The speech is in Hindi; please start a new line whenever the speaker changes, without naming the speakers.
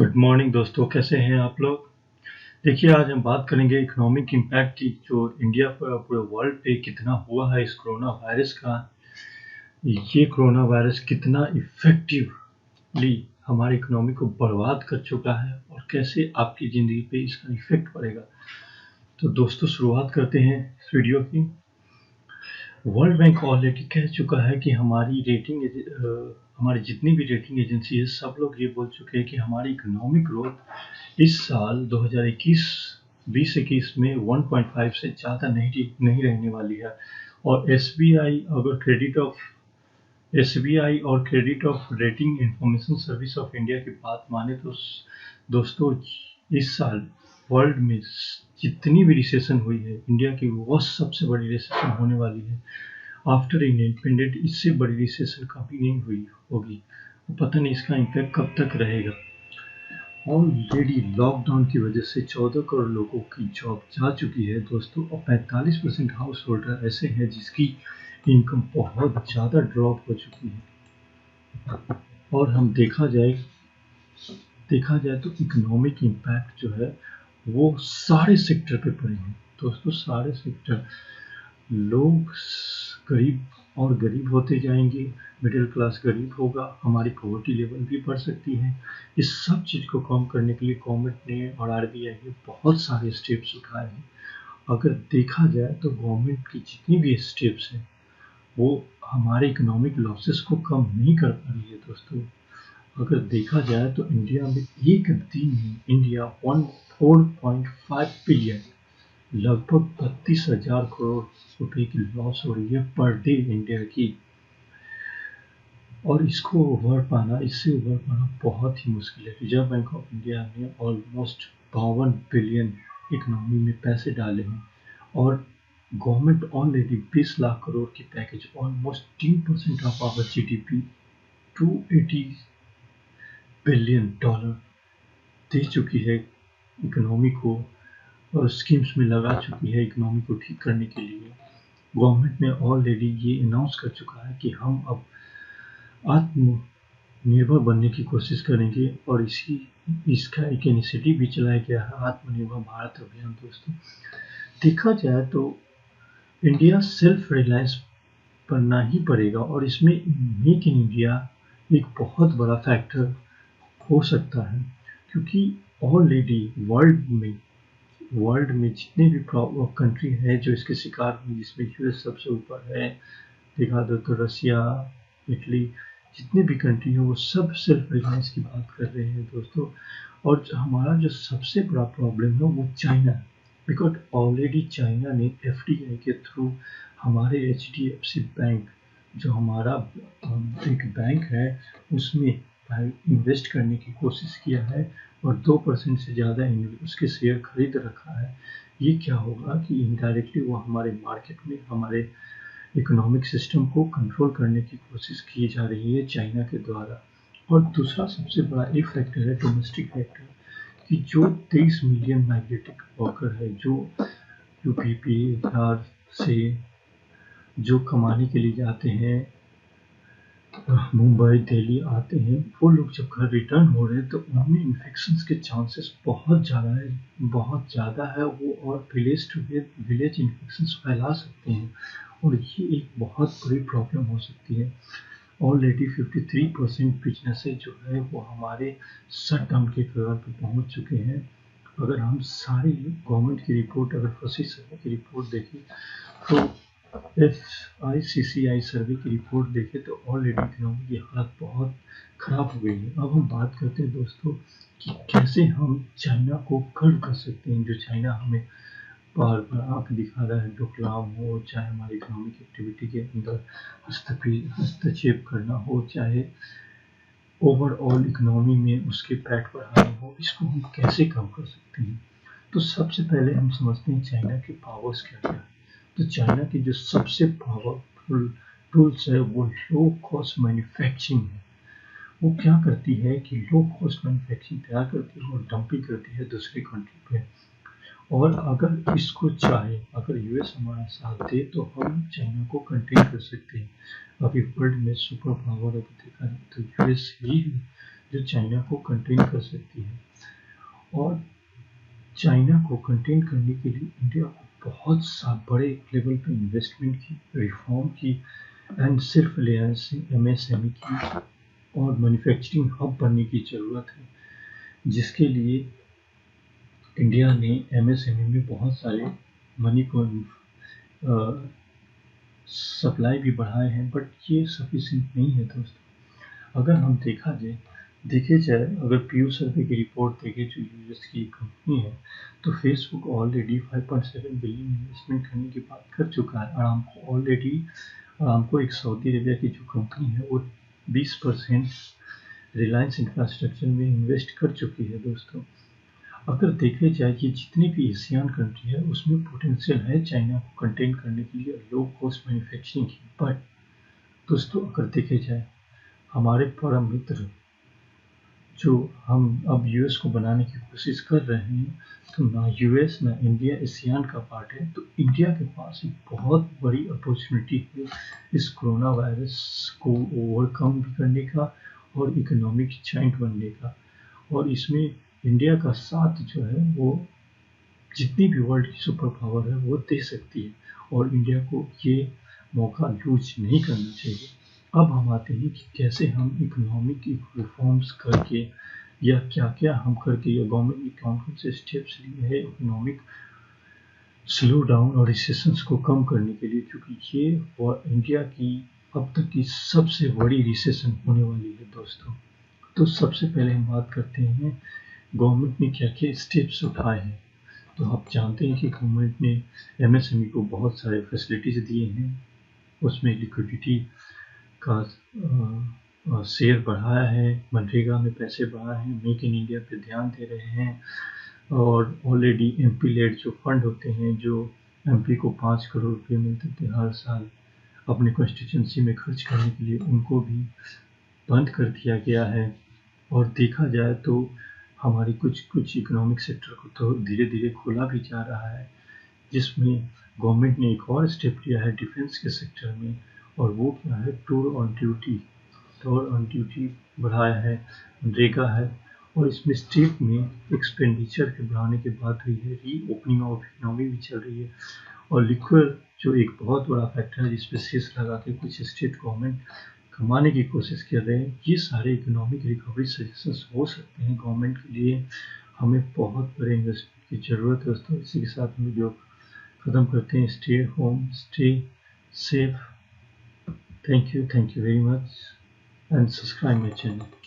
गुड मॉर्निंग दोस्तों, कैसे हैं आप लोग। देखिए, आज हम बात करेंगे इकोनॉमिक इम्पैक्ट की, जो इंडिया पर पूरे वर्ल्ड पे कितना हुआ है इस कोरोना वायरस का। ये कोरोना वायरस कितना इफेक्टिवली हमारी इकोनॉमी को बर्बाद कर चुका है और कैसे आपकी ज़िंदगी पे इसका इफेक्ट पड़ेगा। तो दोस्तों, शुरुआत करते हैं इस वीडियो की। वर्ल्ड बैंक ऑलरेडी कह चुका है कि हमारी जितनी भी रेटिंग एजेंसी है, सब लोग ये बोल चुके हैं कि हमारी इकोनॉमिक ग्रोथ इस साल 2021 में 1.5 से ज़्यादा नहीं रहने वाली है। और एसबीआई और credit of rating information service of India की बात माने तो दोस्तों, इस साल वर्ल्ड में जितनी भी रिसेशन हुई है, इंडिया की वो सबसे बड़ी रिसेशन होने वाली है। आफ्टर इंडिपेंडेंट इससे बड़ी रिसेशन कभी नहीं हुई होगी। पता नहीं इसका इम्पैक्ट कब तक रहेगा। ऑलरेडी लॉकडाउन की वजह से 14 करोड़ लोगों की जॉब जा चुकी है दोस्तों, और 45% हाउस होल्डर ऐसे हैं जिसकी इनकम बहुत ज़्यादा ड्रॉप हो चुकी है। और हम देखा जाए तो इकोनॉमिक इम्पैक्ट जो है वो सारे सेक्टर पे पड़े हैं दोस्तों, सारे सेक्टर। लोग गरीब होते जाएंगे, मिडिल क्लास गरीब होगा, हमारी पॉवर्टी लेवल भी बढ़ सकती है। इस सब चीज़ को कम करने के लिए गवर्नमेंट ने और आरबीआई ने बहुत सारे स्टेप्स उठाए हैं। अगर देखा जाए तो गवर्नमेंट की जितनी भी स्टेप्स हैं वो हमारे इकोनॉमिक लॉसेस को कम नहीं कर पा रही है दोस्तों। अगर देखा जाए तो इंडिया में एक दिन में इंडिया 4.5 बिलियन, लगभग 32,000 करोड़ रुपए की लॉस हो रही है पर डे इंडिया की। और इससे उभर पाना बहुत ही मुश्किल है। रिजर्व बैंक ऑफ इंडिया ने ऑलमोस्ट 52 बिलियन इकोनॉमी में पैसे डाले हैं, और गवर्नमेंट ऑलरेडी 20 लाख करोड़ की package, almost 3% of our GDP, $280 billion दे चुकी है इकोनॉमी को, और स्कीम्स में लगा चुकी है इकोनॉमी को ठीक करने के लिए। गवर्नमेंट ने ऑलरेडी ये अनाउंस कर चुका है कि हम अब आत्मनिर्भर बनने की कोशिश करेंगे, और इसका एक इनिशिएटिव भी चलाया गया है, आत्मनिर्भर भारत अभियान। दोस्तों, देखा जाए तो इंडिया सेल्फ रिलायंस बनना ही पड़ेगा, और इसमें मेक इन इंडिया एक बहुत बड़ा फैक्टर हो सकता है, क्योंकि ऑलरेडी वर्ल्ड में जितने भी कंट्री है जो इसके शिकार हुई, जिसमें यूएस सबसे ऊपर है, देखा तो रसिया, इटली, जितने भी कंट्री हैं वो सब सेल्फ रिलायंस की बात कर रहे हैं दोस्तों। और हमारा जो सबसे बड़ा प्रॉब्लम है वो चाइना, बिकॉज ऑलरेडी चाइना ने एफडीआई के थ्रू हमारे एचडीएफसी बैंक, जो हमारा एक बैंक है, उसमें इन्वेस्ट करने की कोशिश किया है, और 2% से ज़्यादा उसके शेयर खरीद रखा है। ये क्या होगा कि इनडायरेक्टली वो हमारे मार्केट में, हमारे इकोनॉमिक सिस्टम को कंट्रोल करने की कोशिश की जा रही है चाइना के द्वारा। और दूसरा सबसे बड़ा एक फैक्टर है डोमेस्टिक फैक्टर, कि जो 23 मिलियन माइग्रेटिंग वर्कर है, जो यूपी बिहार से जो कमाने के लिए जाते हैं, मुंबई दिल्ली आते हैं, वो लोग जब घर रिटर्न हो रहे हैं तो उनमें इन्फेक्शंस के चांसेस बहुत ज़्यादा है वो, और विलेज टू विलेज इन्फेक्शंस फैला सकते हैं, और ये एक बहुत बड़ी प्रॉब्लम हो सकती है। ऑलरेडी 53% बिजनेसेस जो है वो हमारे शट डाउन के कगार पर पहुंच चुके हैं। अगर हम सारी गवर्नमेंट की रिपोर्ट, अगर फंसी सर्वे की रिपोर्ट देखें, तो FICCI सर्वे की रिपोर्ट देखें तो ऑलरेडी इकोनॉमी की हालत बहुत ख़राब हो गई है। अब हम बात करते हैं दोस्तों कि कैसे हम चाइना को कर्व कर सकते हैं, जो चाइना हमें बार बार आंख दिखा रहा है, डोकलाम हो, चाहे हमारी इकोनॉमिक एक्टिविटी के अंदर हस्तक्षेप करना हो, चाहे ओवरऑल इकोनॉमी में उसके पैठ बढ़ाना हो, इसको हम कैसे कम कर सकते हैं। तो सबसे पहले हम समझते हैं चाइना के पावर्स क्या क्या है। तो चाइना की जो सबसे पावरफुल टूल्स है वो लो कॉस्ट मैन्युफैक्चरिंग है। वो क्या करती है कि लो कॉस्ट मैन्युफैक्चरिंग तैयार करती है और डंपिंग करती है दूसरी कंट्री पे। और अगर इसको चाहे, अगर यूएस हमारा साथ दे तो हम चाइना को कंटेन कर सकते हैं। अभी वर्ल्ड में सुपर पावर अगर देखा जाए तो यूएस ही है, जो चाइना को कंटेन कर सकती है। और चाइना को कंटेन करने के लिए इंडिया को बहुत सा बड़े लेवल पे इन्वेस्टमेंट की, रिफॉर्म की एंड सेल्फ रिलायंस एमएसएमई की और मैन्युफैक्चरिंग हब बनने की ज़रूरत है, जिसके लिए इंडिया ने एमएसएमई में बहुत सारे मनी को सप्लाई भी बढ़ाए हैं, बट ये सफिशिएंट नहीं है दोस्तों। अगर हम देखे जाए, अगर पीयू सर्वे की रिपोर्ट देखें जो यूएस की कंपनी है, तो फेसबुक ऑलरेडी 5.7 बिलियन इन्वेस्टमेंट करने की बात कर चुका है। अरामको एक सऊदी अरेबिया की जो कंपनी है वो 20% रिलायंस इंफ्रास्ट्रक्चर में इन्वेस्ट कर चुकी है दोस्तों। अगर देखे जाए कि जितनी भी एशियन कंट्री है उसमें पोटेंशियल है चाइना को कंटेन करने के लिए लो कॉस्ट मैन्युफैक्चरिंग की, बट दोस्तों अगर देखे जाए हमारे परम मित्र जो हम अब यूएस को बनाने की कोशिश कर रहे हैं, तो ना यूएस ना इंडिया एशियन का पार्ट है, तो इंडिया के पास एक बहुत बड़ी अपॉर्चुनिटी है इस कोरोना वायरस को ओवरकम भी करने का और इकोनॉमिक जाइंट बनने का। और इसमें इंडिया का साथ जो है वो जितनी भी वर्ल्ड की सुपर पावर है वो दे सकती है, और इंडिया को ये मौका लूज नहीं करना चाहिए। अब हम आते हैं कि कैसे हम इकोनॉमिक रिफॉर्म्स करके या क्या क्या हम करके या गवर्नमेंट ने कौन कौन से स्टेप्स लिए हैं इकोनॉमिक स्लो डाउन और रिसेशंस को कम करने के लिए, क्योंकि ये इंडिया की अब तक की सबसे बड़ी रिसेशन होने वाली है दोस्तों। तो सबसे पहले हम बात करते हैं गवर्नमेंट ने क्या क्या स्टेप्स उठाए हैं। तो आप जानते हैं कि गवर्नमेंट ने एमएसएमई को बहुत सारे फैसिलिटीज़ दिए हैं, उसमें लिक्विडिटी का शेयर बढ़ाया है, मनरेगा में पैसे बढ़ाए हैं, मेक इन इंडिया पे ध्यान दे रहे हैं, और ऑलरेडी एमपी लेड जो फंड होते हैं जो एमपी को 5 करोड़ रुपये मिलते थे हर साल अपने कॉन्स्टिट्यूंसी में खर्च करने के लिए, उनको भी बंद कर दिया गया है। और देखा जाए तो हमारी कुछ इकोनॉमिक सेक्टर को तो धीरे धीरे खोला भी जा रहा है, जिसमें गवर्नमेंट ने एक और स्टेप लिया है डिफेंस के सेक्टर में, और वो क्या है टूर ऑन ड्यूटी बढ़ाया है, मनरेगा है, और इसमें स्टेट में एक्सपेंडिचर के बढ़ाने के बाद हुई है, री ओपनिंग ऑफ इकोनॉमी भी चल रही है, और लिक्विड जो एक बहुत बड़ा फैक्टर है जिसपे सेस लगा के कुछ स्टेट गवर्नमेंट कमाने की कोशिश कर रहे हैं। ये सारे इकोनॉमिक रिकवरी सजेशंस हो सकते हैं गवर्नमेंट के लिए। हमें बहुत बड़े इन्वेस्टमेंट की ज़रूरत है दोस्तों। इसी के साथ हम वीडियो ख़त्म करते हैं। Stay home, stay safe. Thank you very much and subscribe my channel.